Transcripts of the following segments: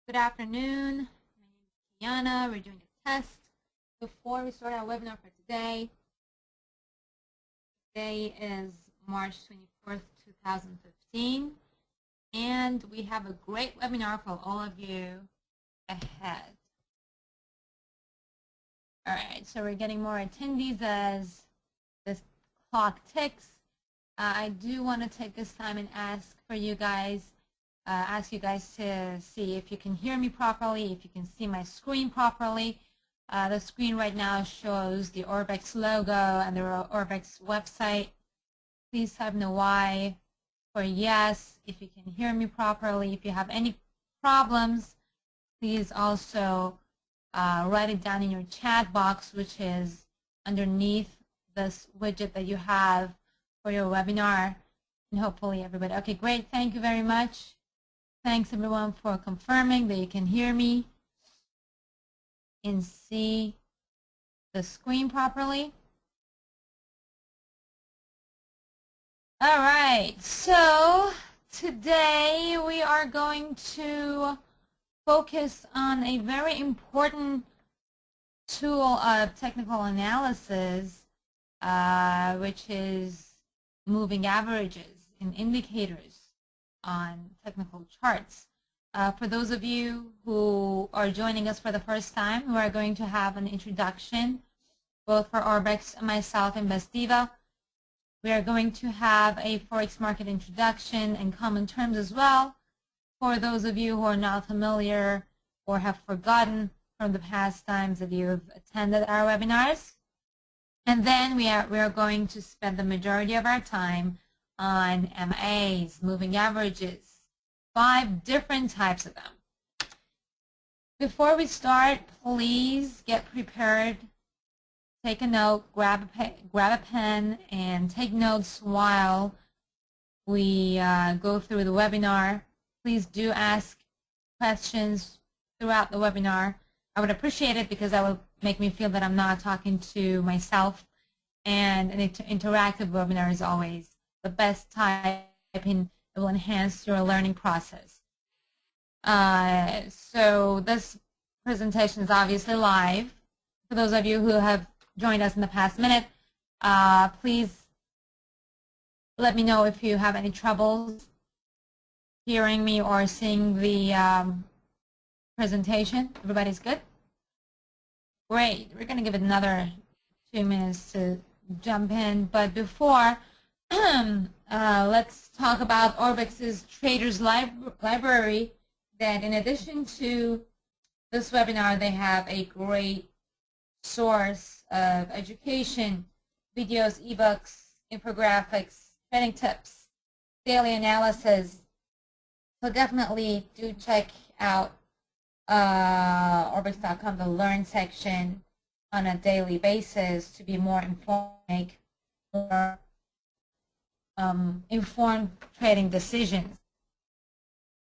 Good afternoon. My name is Kiana. We're doing a test before we start our webinar for today. Today is March 24th, 2015, and we have a great webinar for all of you ahead. All right, so we're getting more attendees as this clock ticks. I do want to take this time and ask you guys to see if you can hear me properly, if you can see my screen properly. The screen right now shows the Orbex logo and the Orbex website. Please type no Y for yes if you can hear me properly. If you have any problems, please also write it down in your chat box, which is underneath this widget that you have for your webinar. And hopefully everybody, okay, great, thank you very much. Thanks everyone for confirming that you can hear me and see the screen properly. All right, so today we are going to focus on a very important tool of technical analysis, which is moving averages and indicators on technical charts. For those of you who are joining us for the first time, we are going to have an introduction, both for Orbex and myself and Best Diva. We are going to have a forex market introduction and common terms as well, for those of you who are not familiar or have forgotten from the past times that you've attended our webinars. And then we are going to spend the majority of our time on MAs, moving averages, 5 different types of them. Before we start, please get prepared. Take a note, grab a pen, and take notes while we go through the webinar. Please do ask questions throughout the webinar. I would appreciate it because that will make me feel that I'm not talking to myself, and an interactive webinar is always the best type, and it will enhance your learning process. So this presentation is obviously live. For those of you who have joined us in the past minute, please let me know if you have any troubles hearing me or seeing the presentation. Everybody's good? Great. We're going to give it another 2 minutes to jump in, but before, let's talk about Orbex's Traders Library, that in addition to this webinar, they have a great source of education, videos, ebooks, infographics, training tips, daily analysis. So definitely do check out Orbex.com, the Learn section, on a daily basis to be more informed, more informed trading decisions.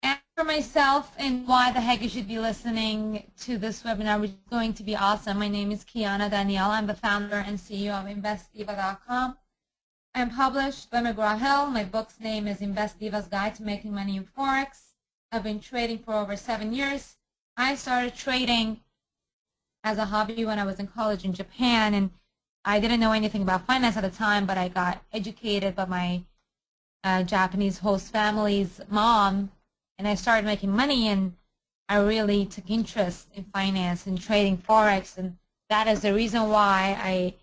And for myself, and why the heck you should be listening to this webinar, which is going to be awesome. My name is Kiana Danial. I'm the founder and CEO of InvestDiva.com. I'm published by McGraw-Hill. My book's name is Invest Diva's Guide to Making Money in Forex. I've been trading for over 7 years. I started trading as a hobby when I was in college in Japan, and I didn't know anything about finance at the time, but I got educated by my Japanese host family's mom, and I started making money, and I really took interest in finance and trading Forex, and that is the reason why I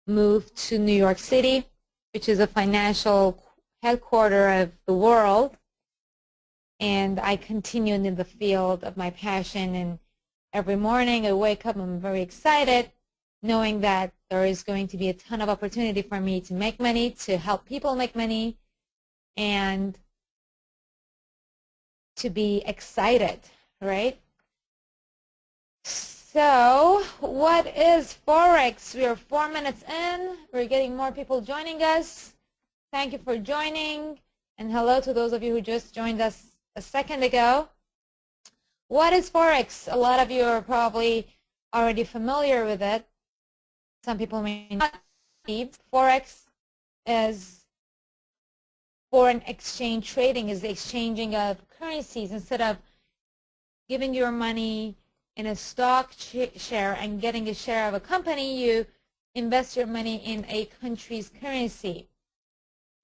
moved to New York City, which is a financial headquarters of the world, and I continued in the field of my passion. And every morning I wake up, I'm very excited, knowing that there is going to be a ton of opportunity for me to make money, to help people make money, and to be excited, right? So what is Forex? We are 4 minutes in. We're getting more people joining us. Thank you for joining, and hello to those of you who just joined us a second ago. What is Forex? A lot of you are probably already familiar with it. Some people may not be. Forex is foreign exchange trading, is the exchanging of currencies. Instead of giving your money in a stock share and getting a share of a company, you invest your money in a country's currency.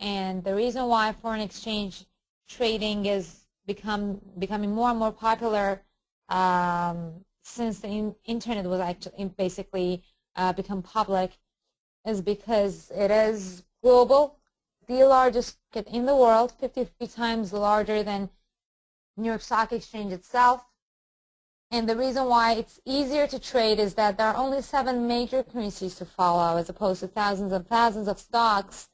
And the reason why foreign exchange trading is becoming more and more popular since the internet was actually basically become public is because it is global, the largest market in the world, 53 times larger than New York Stock Exchange itself. And the reason why it's easier to trade is that there are only 7 major currencies to follow as opposed to thousands and thousands of stocks.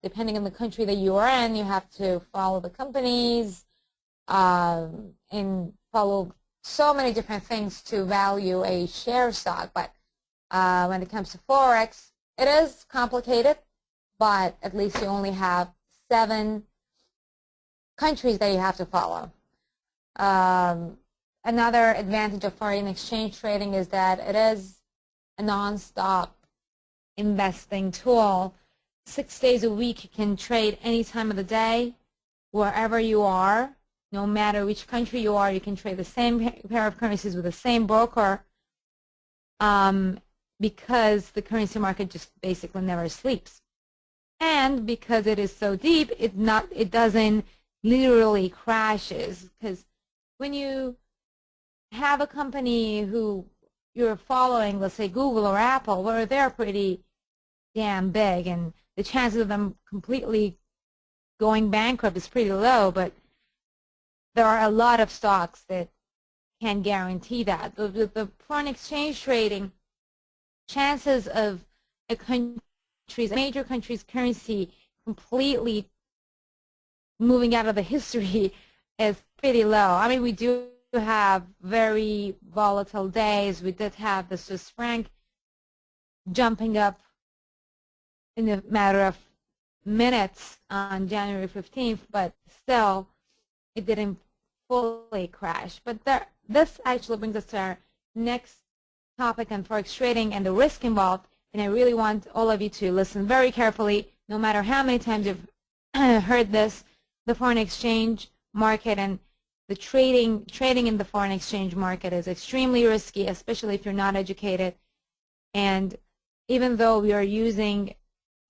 Depending on the country that you are in, you have to follow the companies and follow so many different things to value a share stock. But when it comes to forex, it is complicated, but at least you only have 7 countries that you have to follow. Another advantage of foreign exchange trading is that it is a non-stop investing tool. 6 days a week, you can trade any time of the day, wherever you are. No matter which country you are, you can trade the same pair of currencies with the same broker because the currency market just basically never sleeps. And because it is so deep, it doesn't literally crashes. Because when you have a company who you're following, let's say Google or Apple, where they're pretty damn big, and the chances of them completely going bankrupt is pretty low, but there are a lot of stocks that can guarantee that. The foreign exchange trading, chances of a major country's currency completely moving out of the history is pretty low. I mean, we do have very volatile days. We did have the Swiss franc jumping up in a matter of minutes on January 15th, but still it didn't fully crash. But this actually brings us to our next topic on forex trading and the risk involved, and I really want all of you to listen very carefully, no matter how many times you've heard this. The foreign exchange market and the trading in the foreign exchange market is extremely risky, especially if you're not educated. And even though we are using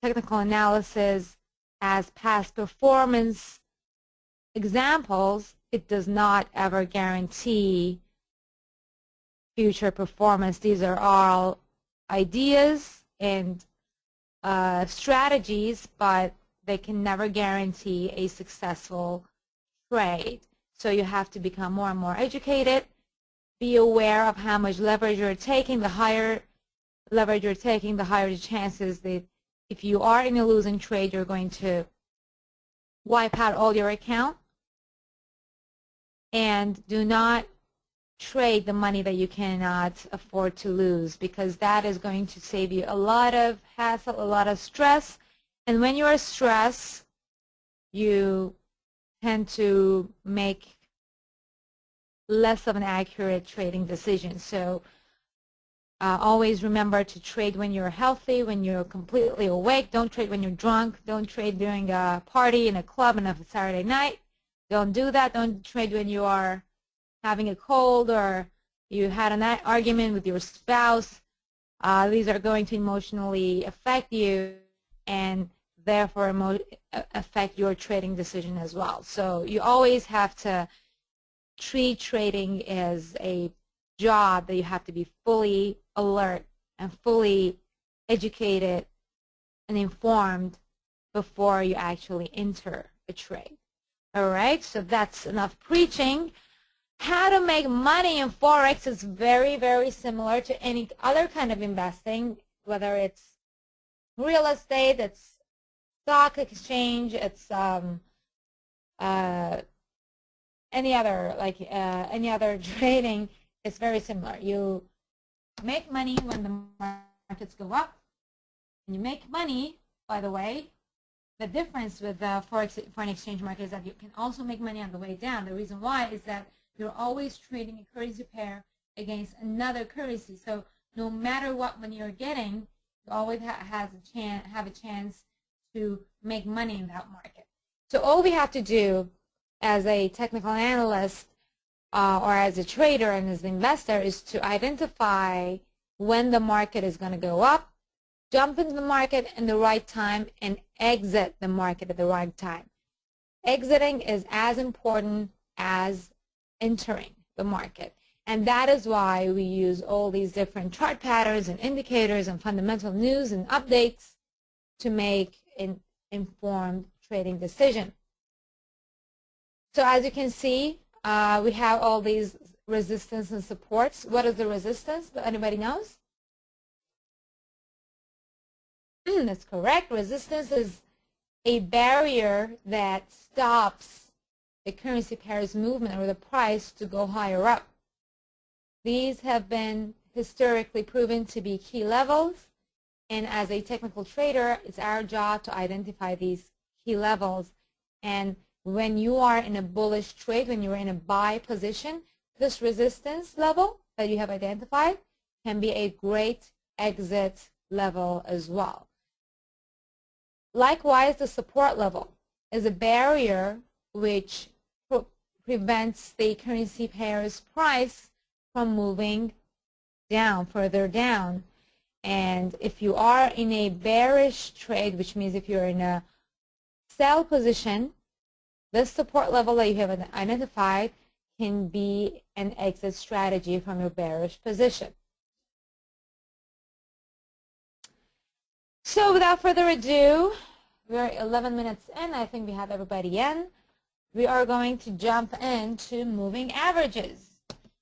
technical analysis as past performance examples, it does not ever guarantee future performance. These are all ideas and strategies, but they can never guarantee a successful trade. So you have to become more and more educated, be aware of how much leverage you're taking. The higher leverage you're taking, the higher the chances that if you are in a losing trade, you're going to wipe out all your account. And do not trade the money that you cannot afford to lose, because that is going to save you a lot of hassle, a lot of stress. And when you are stressed, you tend to make less of an accurate trading decision. So always remember to trade when you're healthy, when you're completely awake. Don't trade when you're drunk. Don't trade during a party in a club on a Saturday night. Don't do that. Don't trade when you are having a cold or you had an argument with your spouse. These are going to emotionally affect you and therefore affect your trading decision as well. So you always have to treat trading as a job that you have to be fully alert and fully educated and informed before you actually enter a trade. All right, so that's enough preaching. How to make money in forex is very, very similar to any other kind of investing, whether it's real estate, it's stock exchange, it's any other trading. It's very similar. You make money when the markets go up, and you make money, by the way. The difference with the foreign exchange market is that you can also make money on the way down. The reason why is that you're always trading a currency pair against another currency. So no matter what money you're getting, you always have a chance to make money in that market. So all we have to do as a technical analyst or as a trader and as an investor is to identify when the market is going to go up, jump into the market in the right time, and exit the market at the right time. Exiting is as important as entering the market. And that is why we use all these different chart patterns and indicators and fundamental news and updates to make an informed trading decision. So as you can see, we have all these resistance and supports. What is the resistance? Anybody knows? That's correct. Resistance is a barrier that stops the currency pair's movement or the price to go higher up. These have been historically proven to be key levels, and as a technical trader, it's our job to identify these key levels. And when you are in a bullish trade, when you're in a buy position, this resistance level that you have identified can be a great exit level as well. Likewise, the support level is a barrier which prevents the currency pair's price from moving down, further down. And if you are in a bearish trade, which means if you're in a sell position, this support level that you have identified can be an exit strategy from your bearish position. So without further ado, we're 11 minutes in. I think we have everybody in. We are going to jump into moving averages.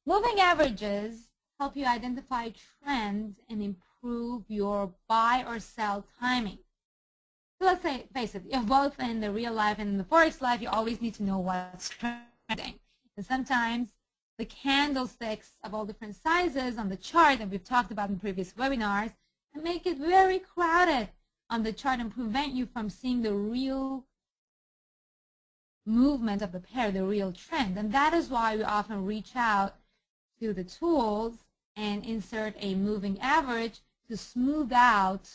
Moving averages help you identify trends and improve your buy or sell timing. So let's say, face it, if both in the real life and in the forex life, you always need to know what's trending. And sometimes the candlesticks of all different sizes on the chart that we've talked about in previous webinars can make it very crowded on the chart and prevent you from seeing the real movement of the pair, the real trend. And that is why we often reach out to the tools and insert a moving average to smooth out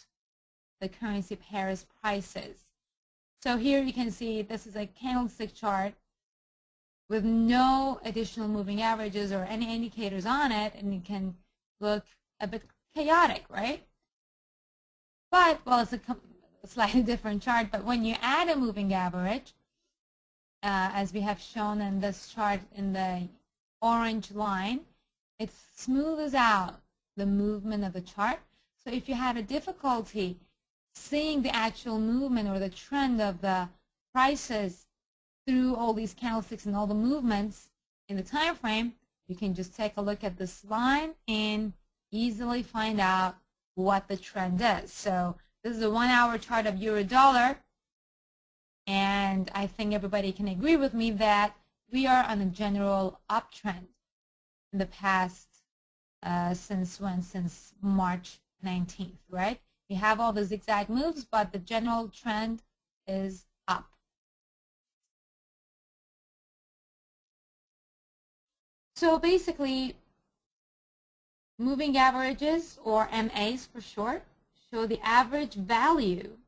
the currency pair's prices. So here you can see this is a candlestick chart with no additional moving averages or any indicators on it, and it can look a bit chaotic, right? But, well, it's a slightly different chart, but when you add a moving average, as we have shown in this chart in the orange line, it smooths out the movement of the chart. So if you had a difficulty seeing the actual movement or the trend of the prices through all these candlesticks and all the movements in the time frame, you can just take a look at this line and easily find out what the trend is. So this is a 1 hour chart of euro dollar, and I think everybody can agree with me that we are on a general uptrend in the past since March 19th, right? We have all the zigzag moves, but the general trend is up. So basically, moving averages, or MAs for short, show the average value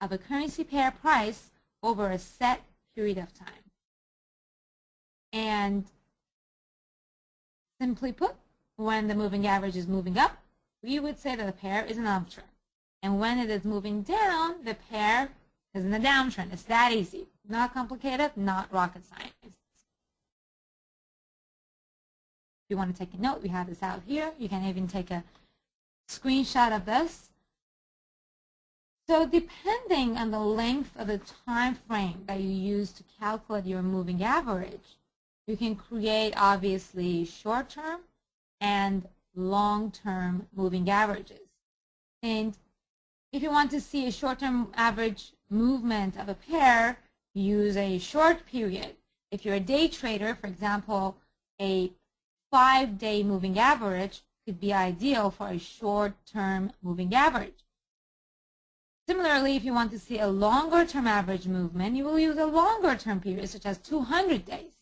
of a currency pair price over a set period of time. And simply put, when the moving average is moving up, we would say that the pair is an uptrend. And when it is moving down, the pair is in a downtrend. It's that easy. Not complicated, not rocket science. If you want to take a note, we have this out here. You can even take a screenshot of this. So depending on the length of the time frame that you use to calculate your moving average, you can create obviously short-term and long-term moving averages. And if you want to see a short-term average movement of a pair, use a short period. If you're a day trader, for example, a 5-day moving average could be ideal for a short-term moving average. Similarly, if you want to see a longer-term average movement, you will use a longer-term period, such as 200 days.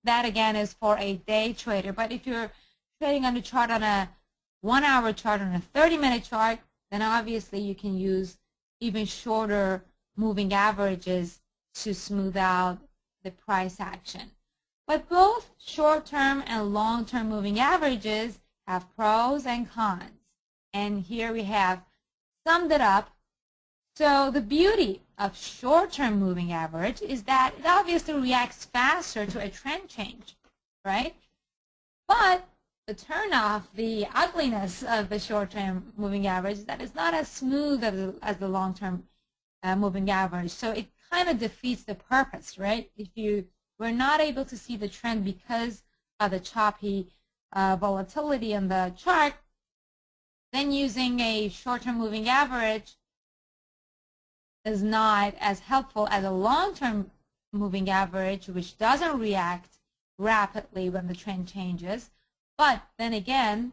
That, again, is for a day trader. But if you're trading on a chart, on a 1 hour chart, on a 30-minute chart, then obviously you can use even shorter moving averages to smooth out the price action. But both short-term and long-term moving averages have pros and cons. And here we have summed it up. So the beauty of short-term moving average is that it obviously reacts faster to a trend change, right? But the turnoff, the ugliness of the short-term moving average is that it's not as smooth as the long-term moving average. So it kind of defeats the purpose, right? If you were not able to see the trend because of the choppy volatility in the chart, then using a short-term moving average is not as helpful as a long-term moving average, which doesn't react rapidly when the trend changes. But then again,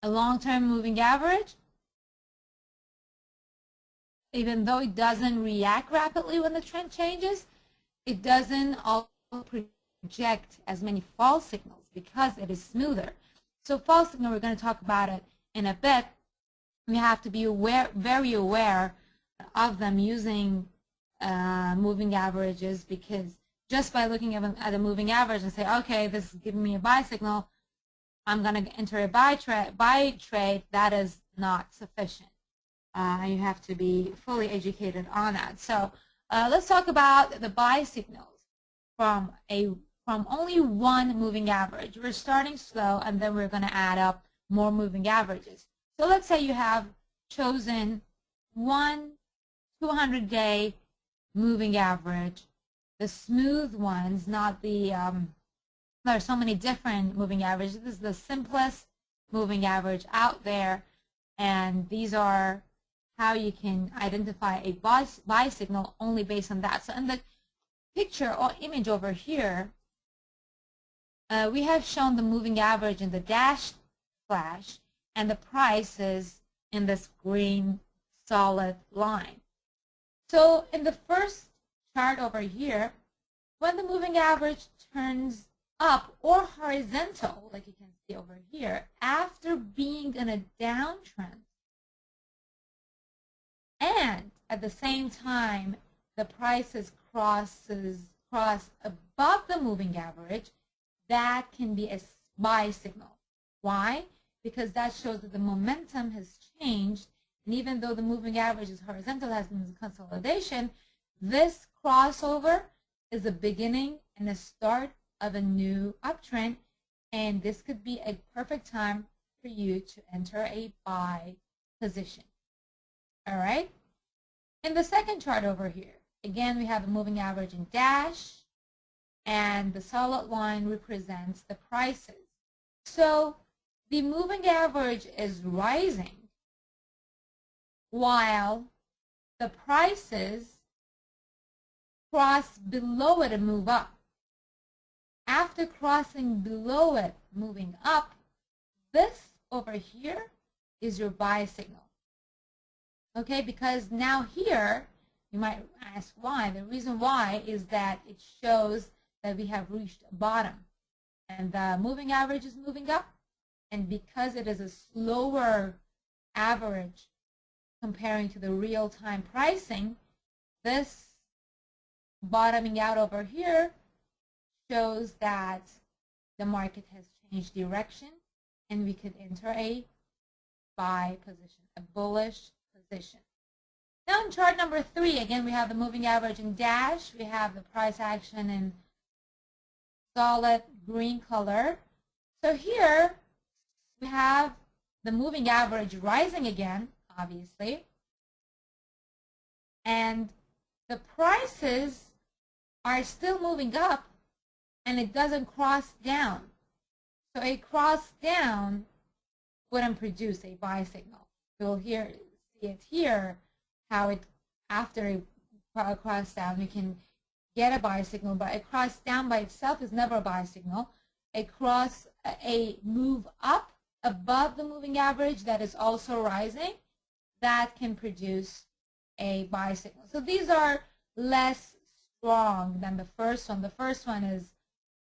a long-term moving average, even though it doesn't react rapidly when the trend changes, it doesn't also project as many false signals because it is smoother. So false signal, we're going to talk about it in a bit. We have to be very aware of them using moving averages, because just by looking at a moving average and say, okay, this is giving me a buy signal, I'm going to enter a buy trade, that is not sufficient. You have to be fully educated on that. So let's talk about the buy signals from only one moving average. We're starting slow, and then we're going to add up more moving averages. So let's say you have chosen one 200-day moving average, the smooth ones, not the, there are so many different moving averages. This is the simplest moving average out there, and these are how you can identify a buy signal only based on that. So in the picture or image over here, we have shown the moving average in the dashed flash and the prices in this green solid line. So in the first chart over here, when the moving average turns up or horizontal, like you can see over here, after being in a downtrend, and at the same time the prices cross above the moving average, that can be a buy signal. Why? Because that shows that the momentum has changed, and even though the moving average is horizontal, has been consolidation, this crossover is the beginning and the start of a new uptrend, and this could be a perfect time for you to enter a buy position. All right? In the second chart over here, again, we have a moving average in dash, and the solid line represents the prices. So the moving average is rising while the prices cross below it and move up. After crossing below it, moving up, this over here is your buy signal. Okay, because now here, you might ask why. The reason why is that it shows that we have reached a bottom, and the moving average is moving up, and because it is a slower average comparing to the real-time pricing, this bottoming out over here shows that the market has changed direction, and we could enter a buy position, a bullish position. Now in chart number 3, again, we have the moving average in dash. We have the price action in solid green color. So here we have the moving average rising again, obviously, and the prices are still moving up, and it doesn't cross down. So a cross down wouldn't produce a buy signal. You'll see it here, how it, after a cross down, you can get a buy signal, but a cross down by itself is never a buy signal. A move up above the moving average that is also rising, that can produce a buy signal. So these are less strong than the first one. The first one is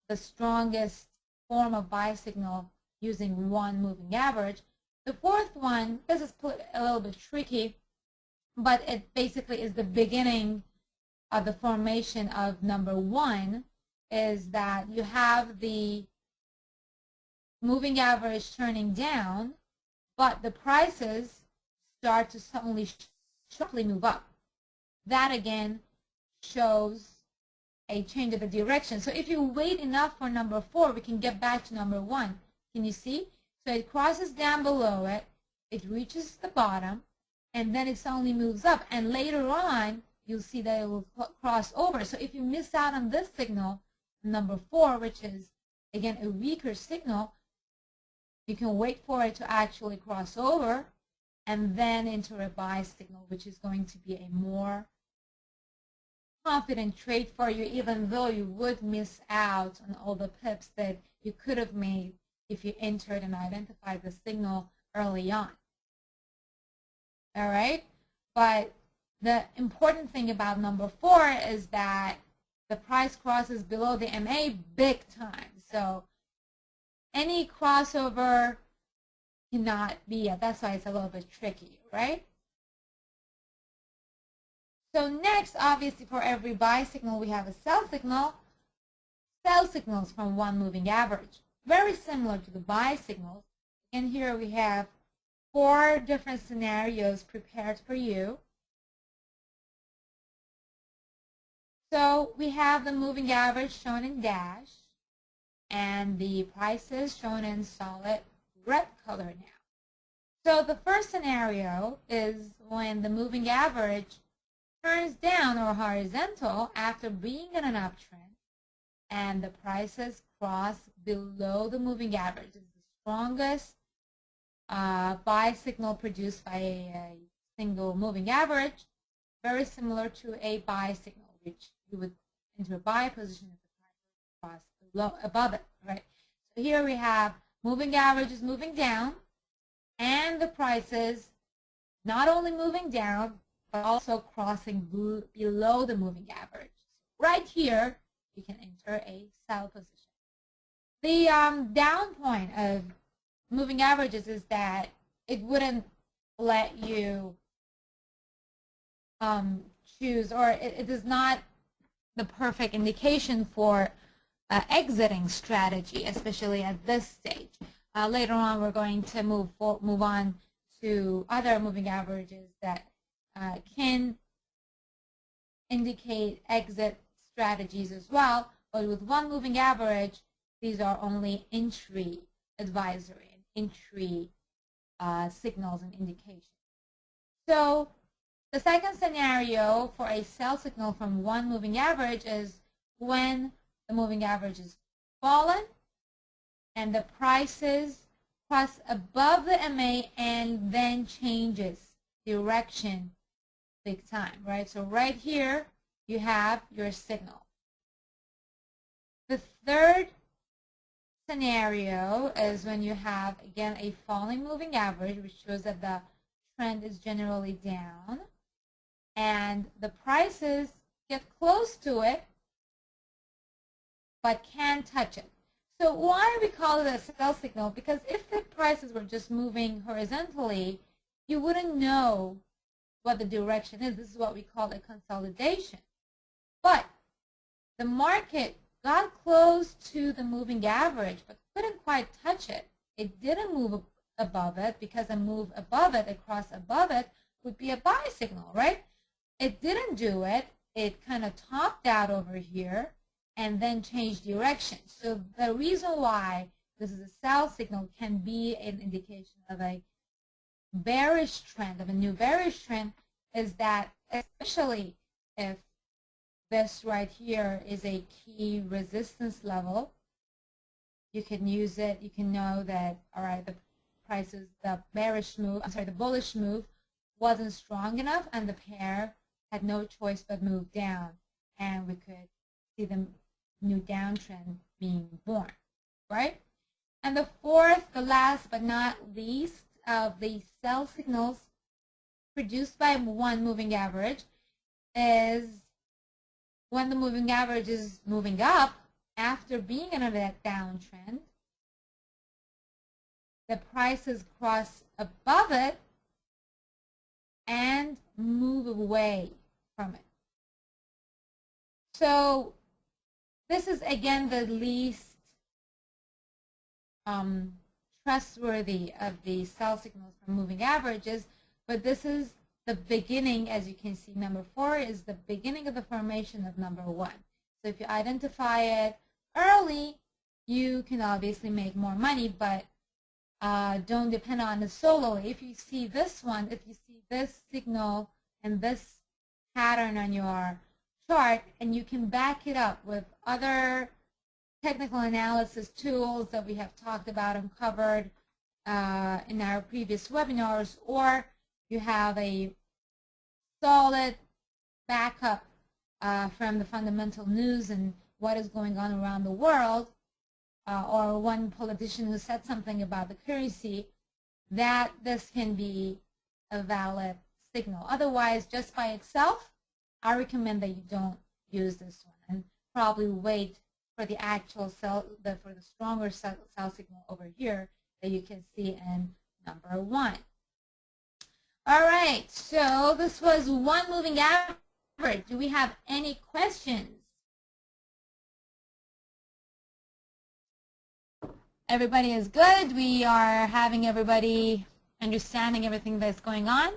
the strongest form of buy signal using one moving average. The fourth one, this is a little bit tricky, but it basically is the beginning of the formation of number 1. is that you have the moving average turning down, but the prices start to suddenly sharply move up. That again shows a change of the direction. So if you wait enough for number 4, we can get back to number 1. Can you see? So it crosses down below it, it reaches the bottom, and then it suddenly moves up. And later on, you'll see that it will cross over. So if you miss out on this signal, number 4, which is, again, a weaker signal, you can wait for it to actually cross over and then enter a buy signal, which is going to be a more confident trade for you, even though you would miss out on all the pips that you could have made if you entered and identified the signal early on. All right? But the important thing about number 4 is that the price crosses below the MA big time. So any crossover cannot be, that's why it's a little bit tricky, right? So next, obviously, for every buy signal, we have a sell signal. Sell signals from one moving average. Very similar to the buy signals. And here we have 4 different scenarios prepared for you. So we have the moving average shown in dash and the prices shown in solid red color now. So the first scenario is when the moving average turns down or horizontal after being in an uptrend and the prices cross below the moving average. It's the strongest buy signal produced by a single moving average, very similar to a buy signal, which you would enter a buy position if the price cross below, above it, right? So here we have moving average is moving down and the prices not only moving down, but also crossing below the moving average. Right here, you can enter a sell position. The down point of moving averages is that it wouldn't let you choose, or it is not the perfect indication for exiting strategy, especially at this stage. Later on, we're going to move on to other moving averages that can indicate exit strategies as well. But with one moving average, these are only entry advisory and entry signals and indications. So the second scenario for a sell signal from one moving average is when the moving average is fallen and the prices cross above the MA and then changes direction big time, right? So right here, you have your signal. The third scenario is when you have, again, a falling moving average, which shows that the trend is generally down, and the prices get close to it, but can't touch it. So why do we call it a sell signal? Because if the prices were just moving horizontally, you wouldn't know what the direction is. This is what we call a consolidation. But the market got close to the moving average, but couldn't quite touch it. It didn't move above it, because a move above it, a cross above it, would be a buy signal, right? It didn't do it. It kind of topped out over here and then changed direction. So the reason why this is a sell signal can be an indication of a bearish trend, of a new bearish trend, is that especially if this right here is a key resistance level, you can use it, you can know that, all right, the prices, the bullish move wasn't strong enough and the pair had no choice but move down, and we could see the new downtrend being born, right? And the fourth, the last but not least of the sell signals produced by one moving average is when the moving average is moving up after being in a downtrend, the prices cross above it and move away from it. So This is, again, the least trustworthy of the sell signals from moving averages, but this is the beginning. As you can see, number 4 is the beginning of the formation of number 1. So if you identify it early, you can obviously make more money, but don't depend on it solely. If you see this one, if you see this signal and this pattern on your chart, and you can back it up with other technical analysis tools that we have talked about and covered in our previous webinars, or you have a solid backup from the fundamental news and what is going on around the world, or one politician who said something about the currency, that this can be a valid signal. Otherwise, just by itself, I recommend that you don't use this one and probably wait for the actual for the stronger sell signal over here that you can see in number 1. All right, so this was one moving average. Do we have any questions? Everybody is good. We are having everybody understanding everything that's going on.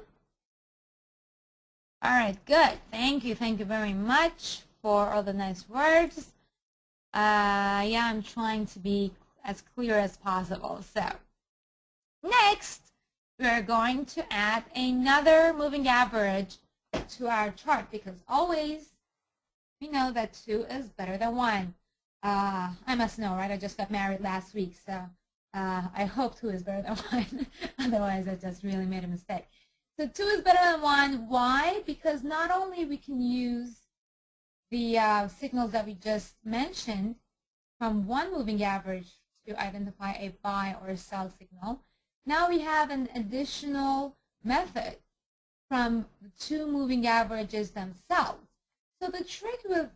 All right, good. Thank you. Thank you very much for all the nice words. Yeah, I'm trying to be as clear as possible. So next, we're going to add another moving average to our chart, because always we know that 2 is better than 1. I must know, right? I just got married last week, so I hope 2 is better than 1. Otherwise, I just really made a mistake. So 2 is better than 1. Why? Because not only we can use the signals that we just mentioned from one moving average to identify a buy or a sell signal, now we have an additional method from the 2 moving averages themselves. So the trick with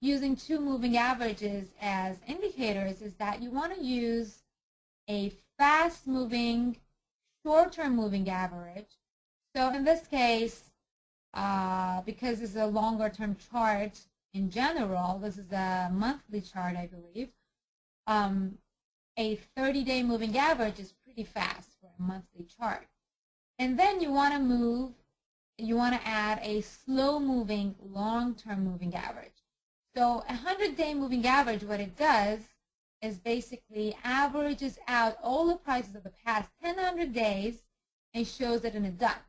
using 2 moving averages as indicators is that you want to use a fast-moving, short-term moving average. So in this case, because this is a longer-term chart in general, this is a monthly chart, I believe, a 30-day moving average is pretty fast for a monthly chart. And then you want to add a slow-moving, long-term moving average. So a 100-day moving average, what it does is basically averages out all the prices of the past 100 days and shows it in a dot.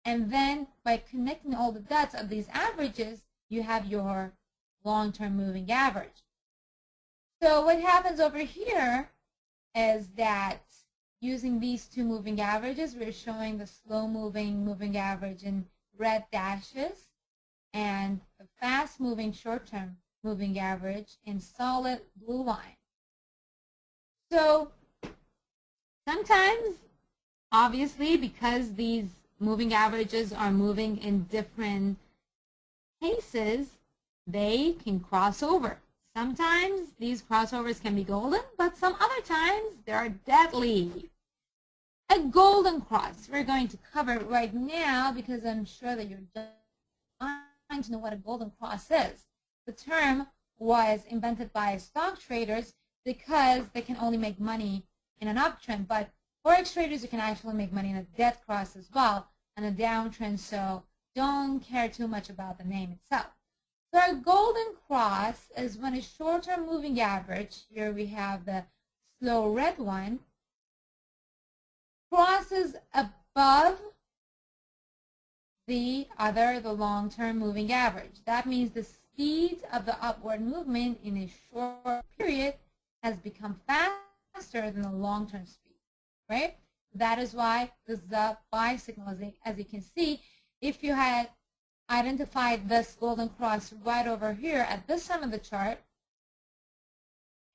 And then by connecting all the dots of these averages, you have your long-term moving average. So what happens over here is that using these 2 moving averages, we're showing the slow-moving moving average in red dashes and the fast-moving short-term moving average in solid blue line. So sometimes, obviously, because these moving averages are moving in different cases, they can cross over. Sometimes these crossovers can be golden, but some other times they are deadly. A golden cross we're going to cover right now, because I'm sure that you're dying to know what a golden cross is. The term was invented by stock traders because they can only make money in an uptrend, but forex traders, you can actually make money in a dead cross as well, and a downtrend, so don't care too much about the name itself. So our golden cross is when a short-term moving average, here we have the slow red one, crosses above the long-term moving average. That means the speed of the upward movement in a short period has become faster than the long-term speed, right? That is why this is a buy signal. As you can see, if you had identified this golden cross right over here at this time of the chart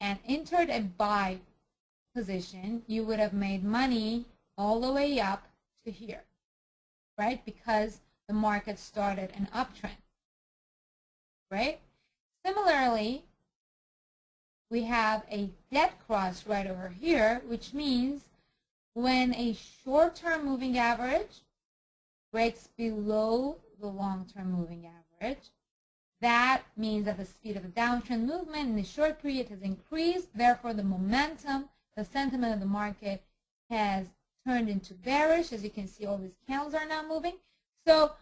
and entered a buy position, you would have made money all the way up to here, right? Because the market started an uptrend, right? Similarly, we have a dead cross right over here, which means when a short-term moving average breaks below the long-term moving average, that means that the speed of the downtrend movement in the short period has increased. Therefore, the momentum, the sentiment of the market has turned into bearish. As you can see, all these candles are now moving. So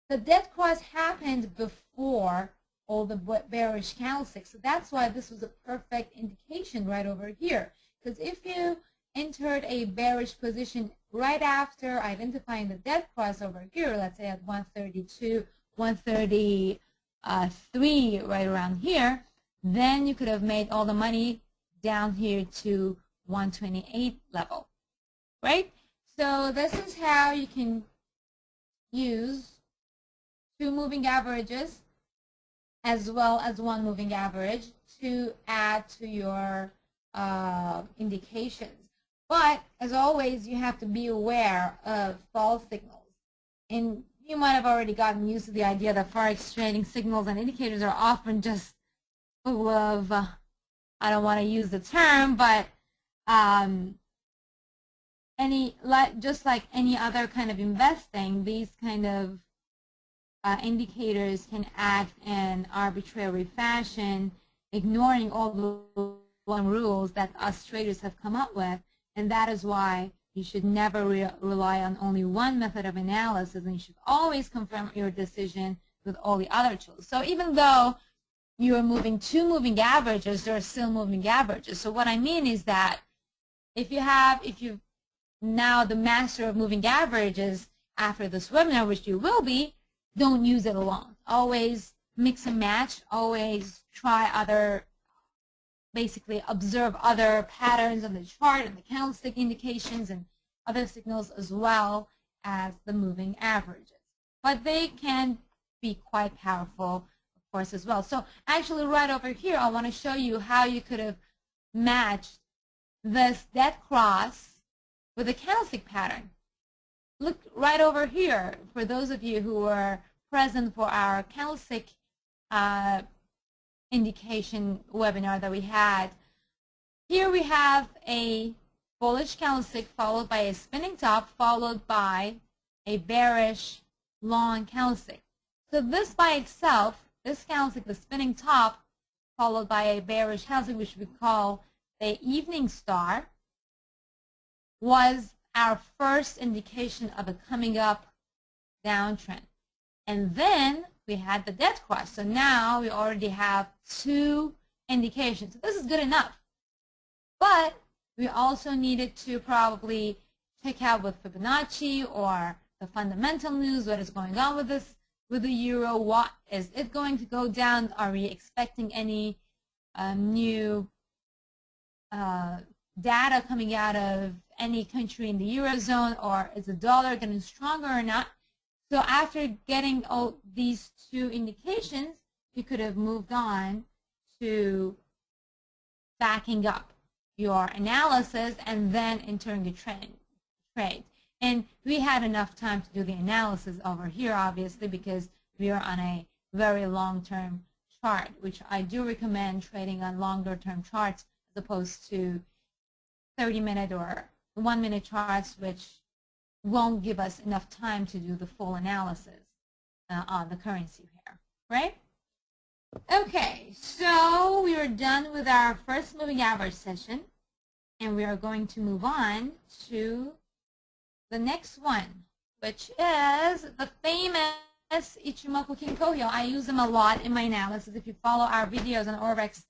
the dead cross happened before all the bearish candlesticks. So that's why this was a perfect indication right over here. Because if you entered a bearish position right after identifying the dead cross over here, let's say at 132, 133, right around here, then you could have made all the money down here to 128 level, right? So this is how you can use 2 moving averages as well as 1 moving average to add to your indications. But as always, you have to be aware of false signals. And you might have already gotten used to the idea that forex trading signals and indicators are often just full of, I don't want to use the term, but just like any other kind of investing, these kind of indicators can act in arbitrary fashion, ignoring all the rules that us traders have come up with, and that is why you should never rely on only one method of analysis, and you should always confirm your decision with all the other tools. So even though you are moving 2 moving averages, there are still moving averages. So what I mean is that if you're now the master of moving averages after this webinar, which you will be, don't use it alone. Always mix and match. Always try other, basically observe other patterns on the chart and the candlestick indications and other signals as well as the moving averages. But they can be quite powerful, of course, as well. So actually right over here, I want to show you how you could have matched this dead cross with a candlestick pattern. Look right over here for those of you who were present for our candlestick indication webinar that we had. Here we have a bullish candlestick followed by a spinning top followed by a bearish long candlestick. So this by itself, this candlestick, the spinning top followed by a bearish candlestick, which we call the evening star, was our first indication of a coming up downtrend. And then we had the dead cross. So now we already have 2 indications. So this is good enough. But we also needed to probably check out with Fibonacci or the fundamental news, what is going on with this, with the euro, what is it going to go down? Are we expecting any new data coming out of any country in the Eurozone, or is the dollar getting stronger or not? So after getting all these 2 indications, you could have moved on to backing up your analysis and then entering the trade. And we had enough time to do the analysis over here, obviously, because we are on a very long-term chart, which I do recommend trading on longer-term charts as opposed to 30-minute or 1-minute charts, which won't give us enough time to do the full analysis on the currency here, right? Okay, so we are done with our first moving average session, and we are going to move on to the next one, which is the famous Ichimoku Kinkohyo. I use them a lot in my analysis. If you follow our videos on Orbex,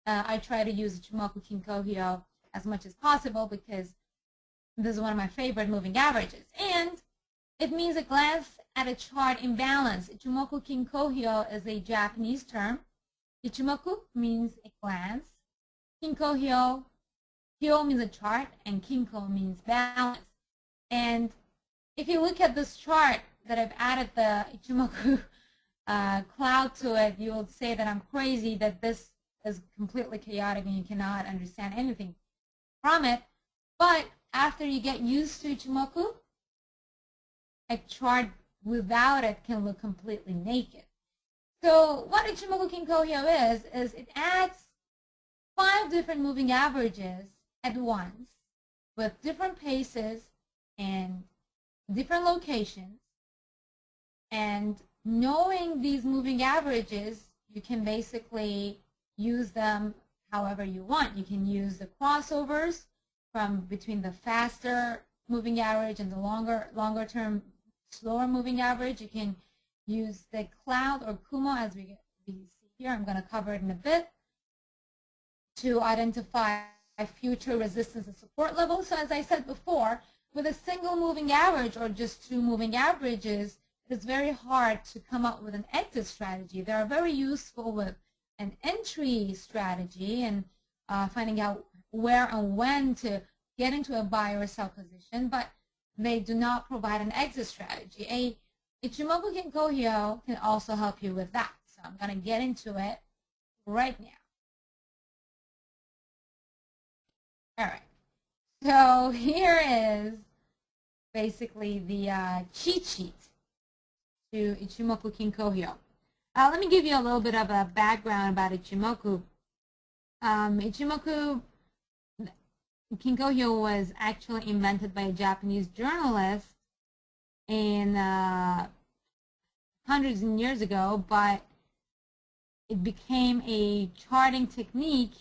I try to use Ichimoku Kinkohyo as much as possible because this is one of my favorite moving averages. And it means a glance at a chart imbalance. Ichimoku Kinkohyo is a Japanese term. Ichimoku means a glance. Kinkohyo, hyo means a chart, and kinko means balance. And if you look at this chart that I've added the Ichimoku cloud to it, you will say that I'm crazy, that this is completely chaotic and you cannot understand anything from it. But after you get used to Ichimoku, a chart without it can look completely naked. So what Ichimoku Kinkohyo is it adds 5 different moving averages at once with different paces and different locations and knowing these moving averages, you can basically use them however you want. You can use the crossovers from between the faster moving average and the longer term slower moving average. You can use the cloud or Kumo, as we see here. I'm going to cover it in a bit, to identify future resistance and support levels. So as I said before, with a single moving average or just two moving averages, it's very hard to come up with an exit strategy. They are very useful with an entry strategy and finding out where and when to get into a buy or sell position, but they do not provide an exit strategy. A Ichimoku Kinkohyo can also help you with that. So I'm going to get into it right now. All right. So here is basically the cheat sheet to Ichimoku Kinkohyo. Let me give you a little bit of a background about Ichimoku. Ichimoku Kinkohyo was actually invented by a Japanese journalist in hundreds of years ago, but it became a charting technique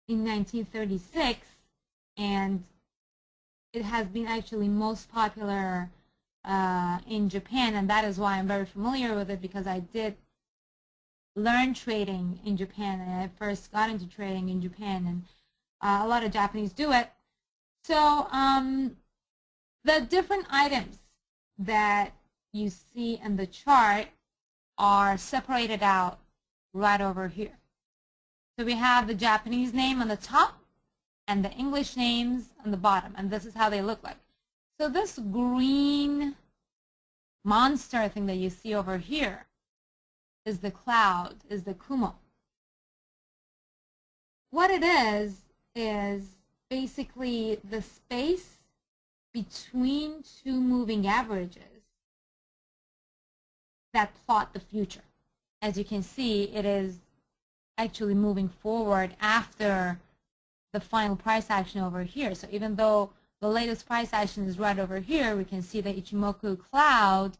in 1936, and it has been actually most popular in Japan, and that is why I'm very familiar with it, because I did learn trading in Japan, and I first got into trading in Japan, and a lot of Japanese do it. So the different items that you see in the chart are separated out right over here. So we have the Japanese name on the top and the English names on the bottom, and this is how they look like. So this green monster thing that you see over here is the cloud, is the Kumo. What it is basically the space between two moving averages that plot the future. As you can see, it is actually moving forward after the final price action over here. So even though the latest price action is right over here, we can see the Ichimoku cloud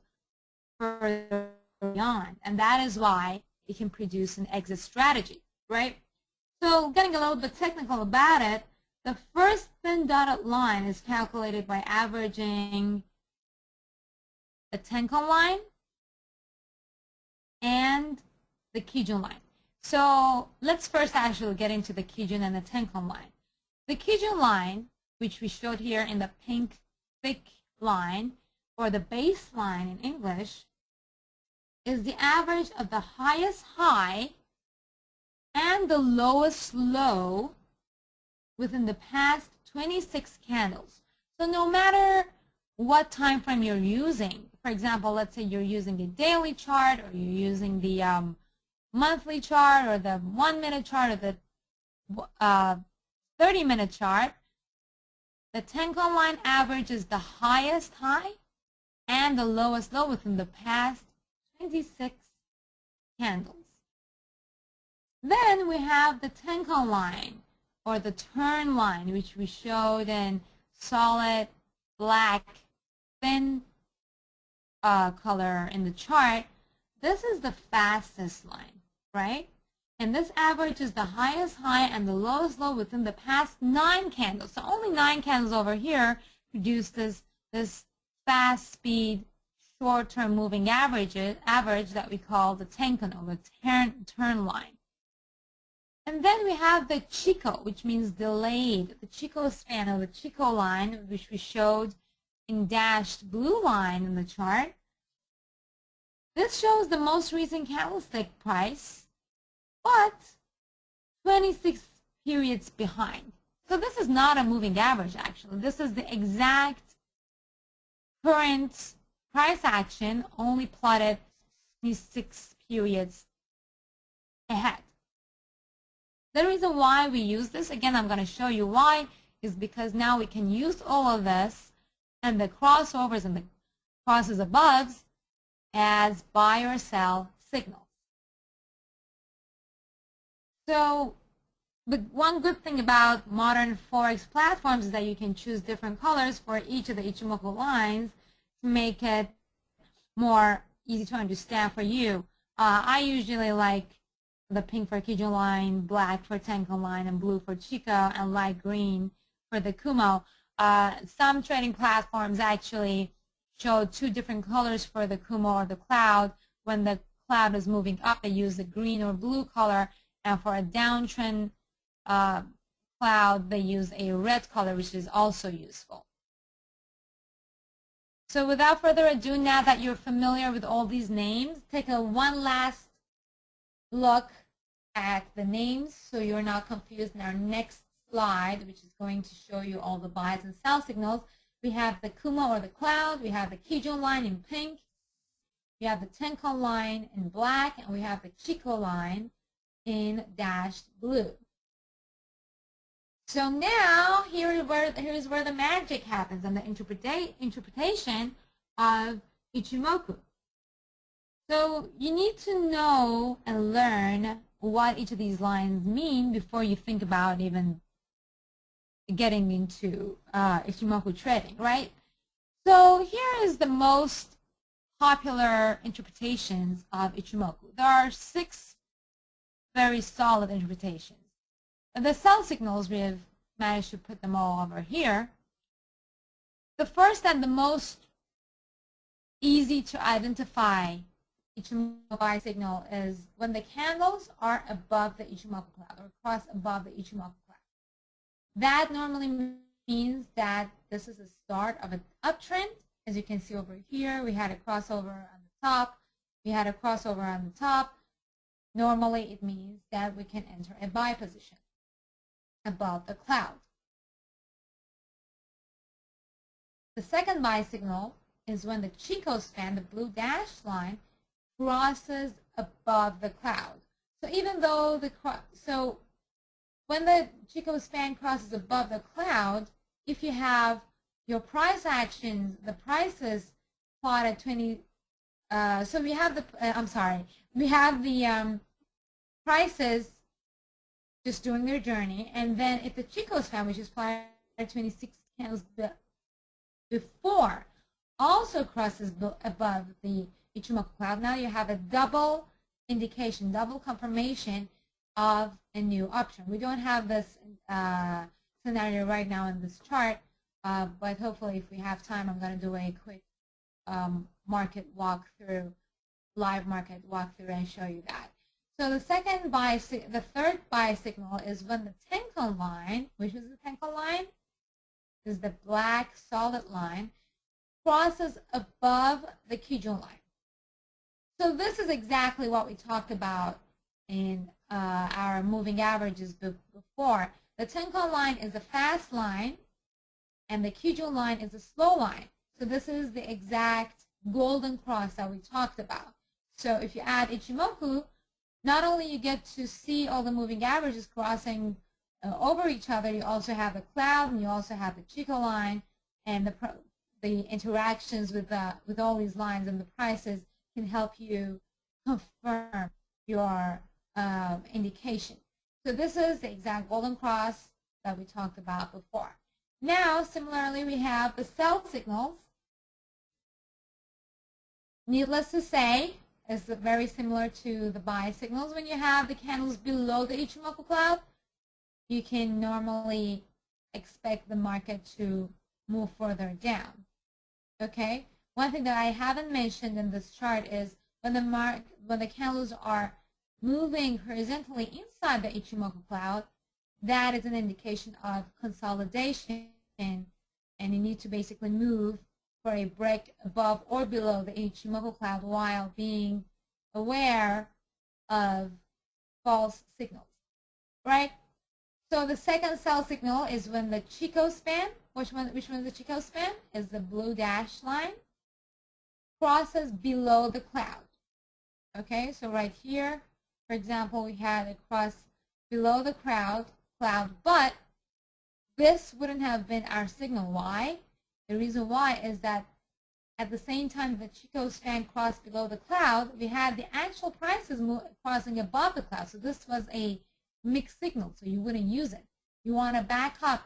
further beyond. And that is why it can produce an exit strategy, right? So getting a little bit technical about it, the first thin dotted line is calculated by averaging the Tenkan line and the Kijun line. So let's first actually get into the Kijun and the Tenkan line. The Kijun line, which we showed here in the pink thick line, or the baseline in English, is the average of the highest high and the lowest low within the past 26 candles. So no matter what time frame you're using, for example, let's say you're using a daily chart, or you're using the monthly chart, or the 1 minute chart, or the 30-minute chart, the Tenkan line average is the highest high and the lowest low within the past 26 candles. Then we have the Tenkan line, or the turn line, which we showed in solid black thin color in the chart. This is the fastest line, right? And this averages the highest high and the lowest low within the past 9 candles. So only 9 candles over here produce this fast speed short-term moving average that we call the Tenkan, or the turn line. And then we have the Chico, which means delayed, the Chico span, or the Chico line, which we showed in dashed blue line in the chart. This shows the most recent candlestick price, but 26 periods behind. So this is not a moving average, actually. This is the exact current price action, only plotted 26 periods ahead. The reason why we use this, again, I'm going to show you why, is because now we can use all of this and the crossovers and the crosses above as buy or sell signals. So the one good thing about modern forex platforms is that you can choose different colors for each of the Ichimoku lines to make it more easy to understand for you, I usually like the pink for Kijun line, black for Tenkan line, and blue for Chico, and light green for the Kumo. Some trading platforms actually show two different colors for the Kumo or the cloud. When the cloud is moving up, they use the green or blue color, and for a downtrend cloud, they use a red color, which is also useful. So without further ado, now that you're familiar with all these names, take one last look at the names so you're not confused. In our next slide, which is going to show you all the buys and sell signals, we have the Kumo or the cloud, we have the Kijun line in pink, we have the Tenkan line in black, and we have the Chico line in dashed blue. So now here's where the magic happens and the interpretation of Ichimoku. So you need to know and learn what each of these lines mean before you think about even getting into Ichimoku trading, right? So here is the most popular interpretations of Ichimoku. There are 6 very solid interpretations. The sell signals, we have managed to put them all over here. The first and the most easy to identify Ichimoku buy signal is when the candles are above the Ichimoku cloud or cross above the Ichimoku cloud. That normally means that this is the start of an uptrend. As you can see over here, we had a crossover on the top. We had a crossover on the top. Normally, it means that we can enter a buy position above the cloud. The second buy signal is when the Chico span, the blue dashed line, crosses above the cloud. So even though when the Chico span crosses above the cloud, if you have your price actions, the prices plot at 20. So we have the we have the prices just doing their journey, and then if the Chico span, which is plotted at 26 candles before, also crosses above the Ichimoku cloud, now you have a double indication, double confirmation of a new option. We don't have this scenario right now in this chart, but hopefully if we have time, I'm going to do a quick market walkthrough, live market walkthrough, and show you that. So the third buy signal is when the Tenkan line, which is the Tenkan line, is the black solid line, crosses above the Kijun line. So this is exactly what we talked about in our moving averages before. The Tenkan line is a fast line, and the Kijun line is a slow line. So this is the exact golden cross that we talked about. So if you add Ichimoku, not only you get to see all the moving averages crossing over each other, you also have the cloud, and you also have the Chico line, and the interactions with all these lines and the prices can help you confirm your indication. So this is the exact golden cross that we talked about before. Now, similarly, we have the sell signals. Needless to say, is very similar to the buy signals. When you have the candles below the Ichimoku cloud, you can normally expect the market to move further down. Okay. One thing that I haven't mentioned in this chart is when the candles are moving horizontally inside the Ichimoku cloud, that is an indication of consolidation, and you need to basically move for a break above or below the Ichimoku cloud while being aware of false signals, right? So the second sell signal is when the Chico span, which one is the Chico span? Is the blue dashed line, crosses below the cloud. Okay, so right here, for example, we had it cross below the cloud, but this wouldn't have been our signal. Why? The reason why is that at the same time the Chico span crossed below the cloud, we had the actual prices crossing above the cloud. So this was a mixed signal, so you wouldn't use it. You want to back up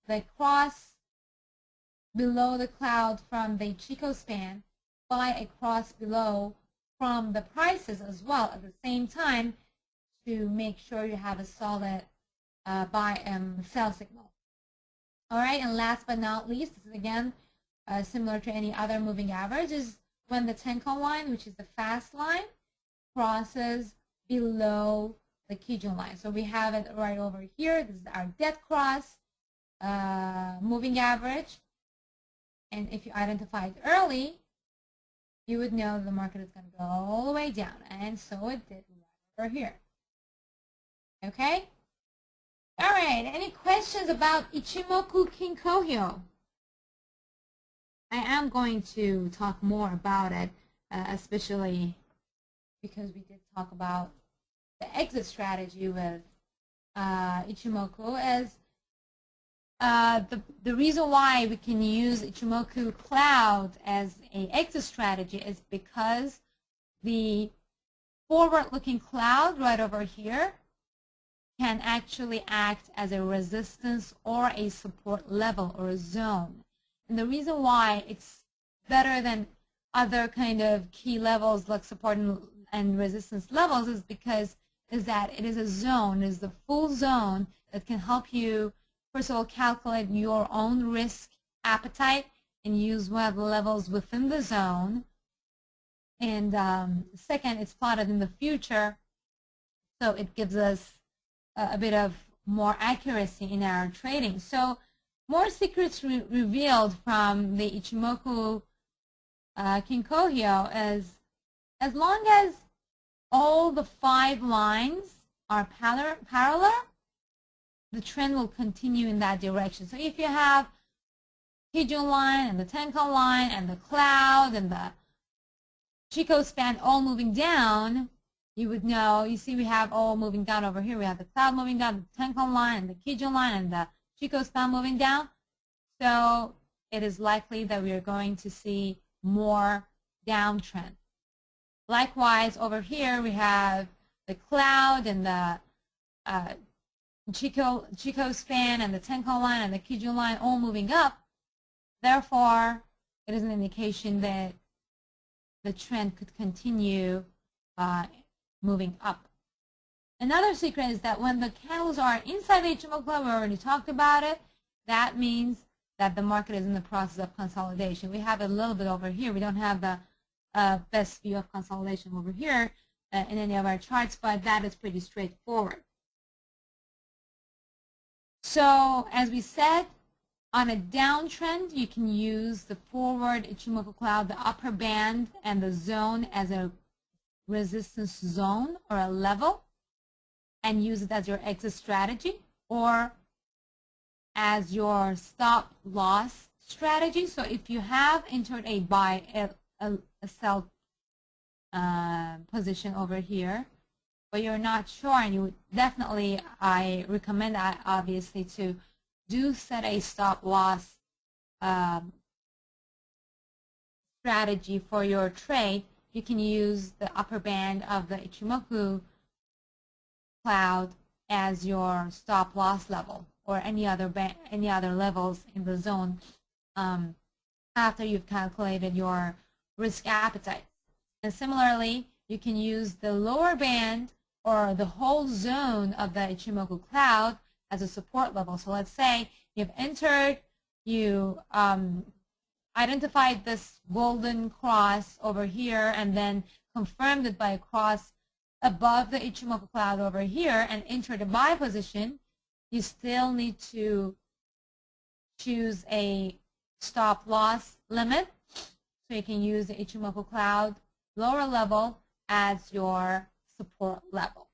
the cross below the cloud from the Chico span by a cross below from the prices as well at the same time to make sure you have a solid buy and sell signal. All right, and last but not least, this is again similar to any other moving average, is when the Tenkan line, which is the fast line, crosses below the Kijun line. So we have it right over here. This is our dead cross moving average. And if you identify it early, you would know the market is going to go all the way down. And so it did right over here. Okay? All right. Any questions about Ichimoku Kinkohyo? I am going to talk more about it, especially because we did talk about the exit strategy with Ichimoku, as the reason why we can use Ichimoku Cloud as an exit strategy is because the forward-looking cloud right over here can actually act as a resistance or a support level or a zone. And the reason why it's better than other kind of key levels like support and resistance levels is because that it is a zone, is the full zone that can help you, first of all, calculate your own risk appetite and use one of the levels within the zone. And second, it's plotted in the future, so it gives us a bit of more accuracy in our trading. So more secrets revealed from the Ichimoku Kinkohyo is, as long as all the 5 lines are parallel, the trend will continue in that direction. So if you have Kijun line and the Tenkan line and the cloud and the Chikou span all moving down, you would know, you see we have all moving down over here. We have the cloud moving down, the Tenkan line and the Kijun line and the Chikou span moving down. So it is likely that we are going to see more downtrend. Likewise, over here we have the cloud and the Chikou span and the Tenkan line and the Kijun line all moving up. Therefore, it is an indication that the trend could continue moving up. Another secret is that when the candles are inside the Ichimoku Club, we already talked about it, that means that the market is in the process of consolidation. We have a little bit over here. We don't have the best view of consolidation over here in any of our charts, but that is pretty straightforward. So as we said, on a downtrend, you can use the forward Ichimoku Cloud, the upper band, and the zone as a resistance zone or a level, and use it as your exit strategy or as your stop loss strategy. So if you have entered a buy, a sell position over here, but you're not sure, and you would definitely, I recommend obviously to do set a stop loss strategy for your trade. You can use the upper band of the Ichimoku Cloud as your stop loss level, or any other levels in the zone after you've calculated your risk appetite. And similarly, you can use the lower band or the whole zone of the Ichimoku Cloud as a support level. So let's say you've entered, you identified this golden cross over here and then confirmed it by a cross above the Ichimoku Cloud over here and entered a buy position. You still need to choose a stop loss limit. So you can use the Ichimoku Cloud lower level as your support level.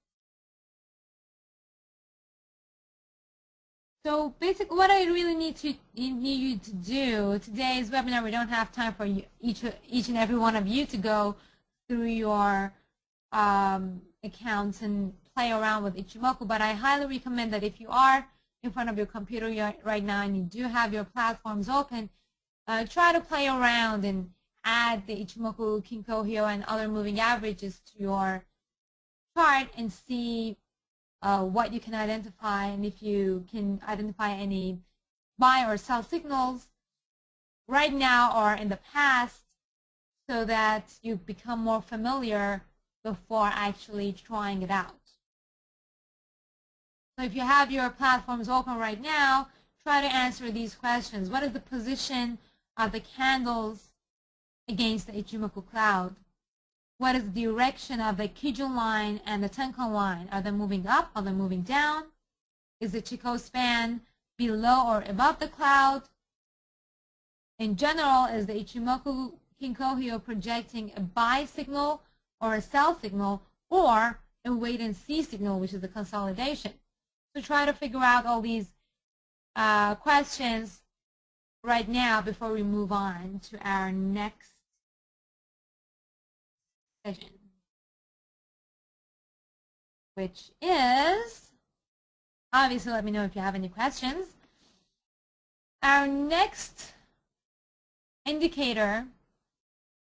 So basically what I really need you to do, today's webinar, we don't have time for each and every one of you to go through your accounts and play around with Ichimoku, but I highly recommend that if you are in front of your computer right now and you do have your platforms open, try to play around and add the Ichimoku Kinkohyo and other moving averages to your chart and see what you can identify, and if you can identify any buy or sell signals right now or in the past, so that you become more familiar before actually trying it out. So if you have your platforms open right now, try to answer these questions. What is the position of the candles against the Ichimoku cloud? What is the direction of the Kijun line and the Tenkan line? Are they moving up? Are they moving down? Is the Chikou span below or above the cloud? In general, is the Ichimoku Kinkohyo projecting a buy signal or a sell signal or a wait and see signal, which is the consolidation? So try to figure out all these questions right now before we move on to our next session, which is, obviously let me know if you have any questions. Our next indicator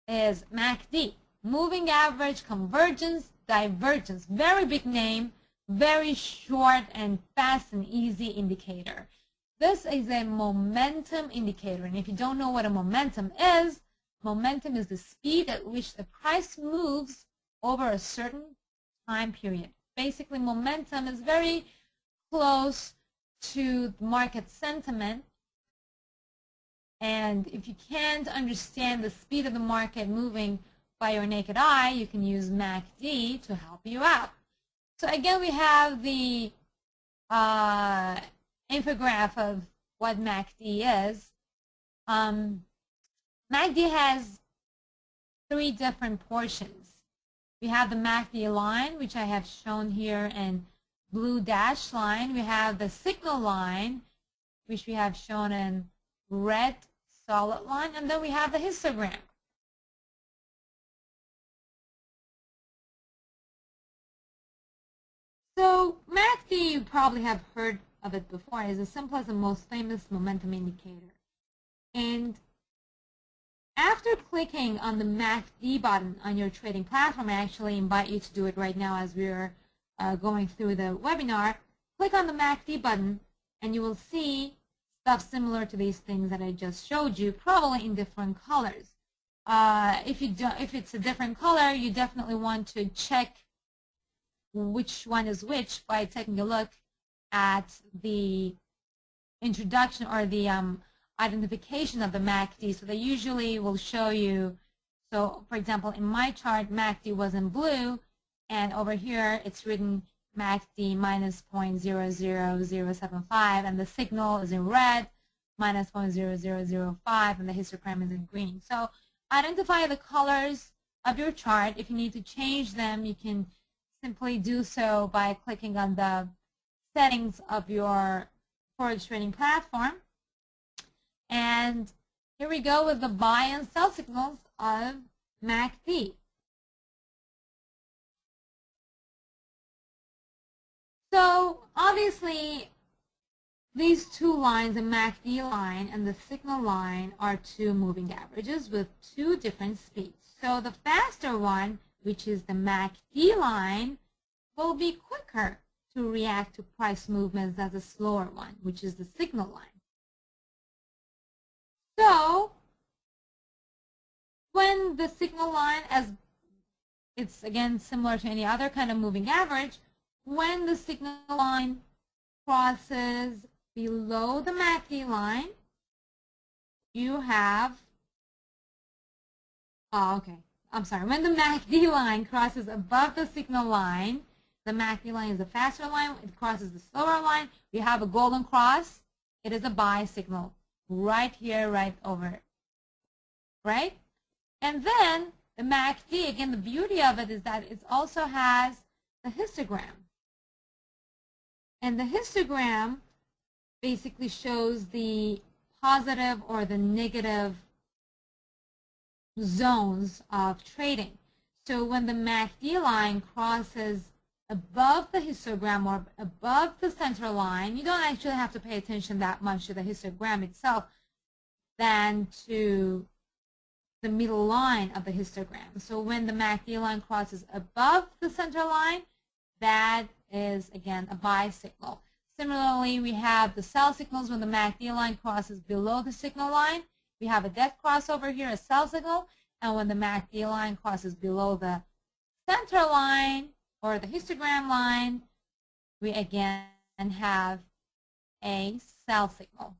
is MACD, Moving Average Convergence Divergence. Very big name, very short and fast and easy indicator. This is a momentum indicator, and if you don't know what a momentum is the speed at which the price moves over a certain time period. Basically, momentum is very close to market sentiment, and if you can't understand the speed of the market moving by your naked eye, you can use MACD to help you out. So again, we have the infograph of what MACD is. MACD has three different portions. We have the MACD line, which I have shown here in blue dashed line. We have the signal line, which we have shown in red solid line. And then we have the histogram. So MACD, you probably have heard of it before, is the simplest and most famous momentum indicator. And after clicking on the MACD button on your trading platform, I actually invite you to do it right now as we're going through the webinar. Click on the MACD button and you will see stuff similar to these things that I just showed you, probably in different colors. If it's a different color, you definitely want to check which one is which by taking a look at the introduction or the identification of the MACD. So they usually will show you, so for example, in my chart, MACD was in blue, and over here it's written MACD minus 0.00075, and the signal is in red, minus 0.0005, and the histogram is in green. So identify the colors of your chart. If you need to change them, you can simply do so by clicking on the settings of your forex trading platform. And here we go with the buy and sell signals of MACD. So obviously these two lines, the MACD line and the signal line, are two moving averages with two different speeds. So the faster one, which is the MACD line, will be quicker to react to price movements than the slower one, which is the signal line. So when the signal line, as it's again similar to any other kind of moving average, when the signal line crosses below the MACD line, you have, when the MACD line crosses above the signal line, the MACD line is the faster line, it crosses the slower line, we have a golden cross, it is a buy signal. Right here, right over, right? And then the MACD, again, the beauty of it is that it also has the histogram. And the histogram basically shows the positive or the negative zones of trading. So when the MACD line crosses above the histogram or above the center line, you don't actually have to pay attention that much to the histogram itself than to the middle line of the histogram. So when the MACD line crosses above the center line, that is, again, a buy signal. Similarly, we have the sell signals when the MACD line crosses below the signal line. We have a dead cross over here, a sell signal. And when the MACD line crosses below the center line or the histogram line, we again have a sell signal.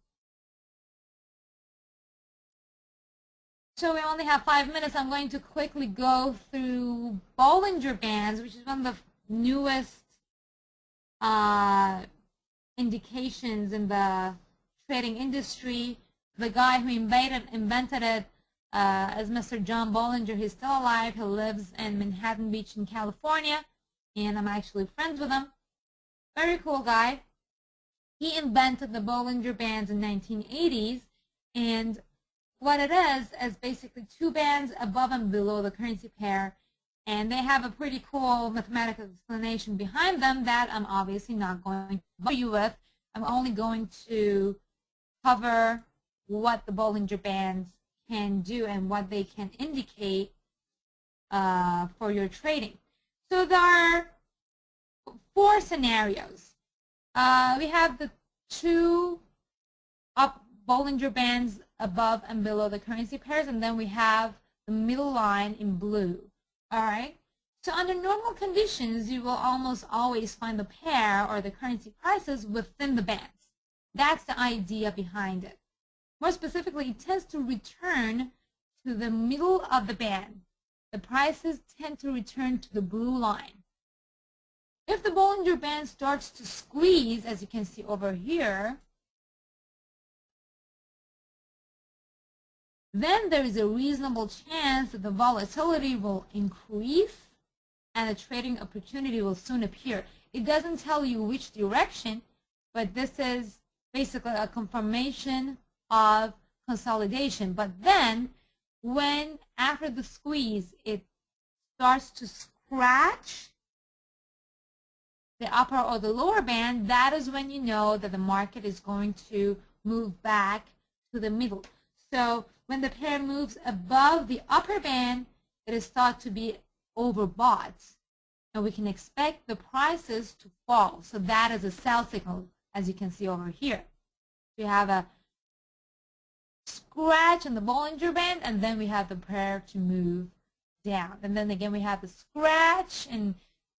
So we only have 5 minutes. I'm going to quickly go through Bollinger Bands, which is one of the newest indications in the trading industry. The guy who invented it is Mr. John Bollinger. He's still alive. He lives in Manhattan Beach in California, and I'm actually friends with him. Very cool guy. He invented the Bollinger Bands in 1980s, and what it is basically two bands above and below the currency pair, and they have a pretty cool mathematical explanation behind them that I'm obviously not going to bore you with. I'm only going to cover what the Bollinger Bands can do and what they can indicate for your trading. So there are 4 scenarios. We have the 2 up Bollinger Bands above and below the currency pairs, and then we have the middle line in blue. All right. So under normal conditions, you will almost always find the pair or the currency prices within the bands. That's the idea behind it. More specifically, it tends to return to the middle of the band. The prices tend to return to the blue line. If the Bollinger Band starts to squeeze, as you can see over here, then there is a reasonable chance that the volatility will increase and the trading opportunity will soon appear. It doesn't tell you which direction, but this is basically a confirmation of consolidation. But then, when after the squeeze, it starts to scratch the upper or the lower band, that is when you know that the market is going to move back to the middle. So when the pair moves above the upper band, it is thought to be overbought, and we can expect the prices to fall. So that is a sell signal, as you can see over here. We have a scratch in the Bollinger Band, and then we have the pair to move down. And then again, we have the scratch and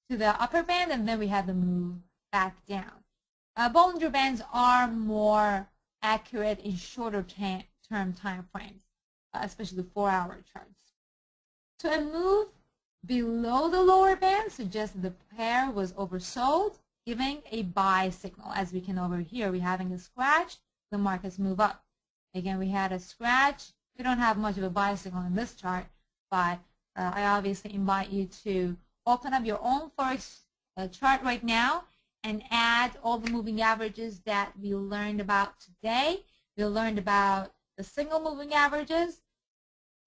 to the upper band, and then we have the move back down. Bollinger Bands are more accurate in shorter term time frames, especially 4-hour charts. So a move below the lower band suggests that the pair was oversold, giving a buy signal. As we can over here, we're having a scratch, the markets move up. Again, we had a scratch. We don't have much of a buy signal in this chart, but I obviously invite you to open up your own forex chart right now and add all the moving averages that we learned about today. We learned about the single moving averages,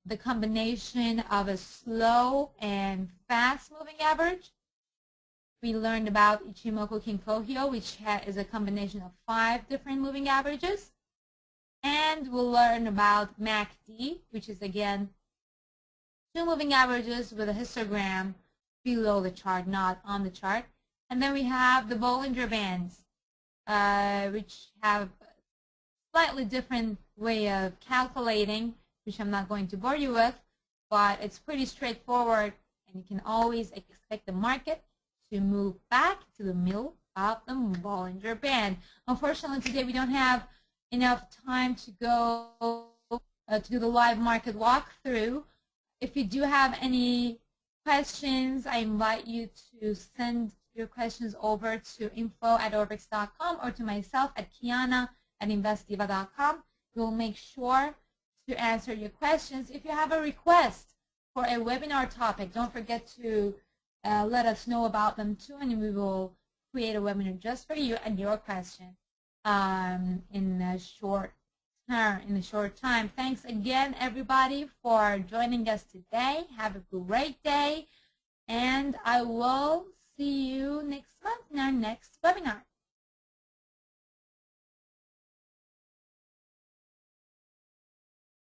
the combination of a slow and fast moving average. We learned about Ichimoku Kinkohyo, which is a combination of 5 different moving averages. And we'll learn about MACD, which is again 2 moving averages with a histogram below the chart, not on the chart. And then we have the Bollinger Bands, which have a slightly different way of calculating, which I'm not going to bore you with, but it's pretty straightforward, and you can always expect the market to move back to the middle of the Bollinger Band. Unfortunately, today we don't have enough time to go to do the live market walkthrough. If you do have any questions, I invite you to send your questions over to info@orbex.com or to myself at kiana@investdiva.com. We'll make sure to answer your questions. If you have a request for a webinar topic, don't forget to let us know about them too, and we will create a webinar just for you and your question in a short time. Thanks again, everybody, for joining us today. Have a great day, and I will see you next month in our next webinar.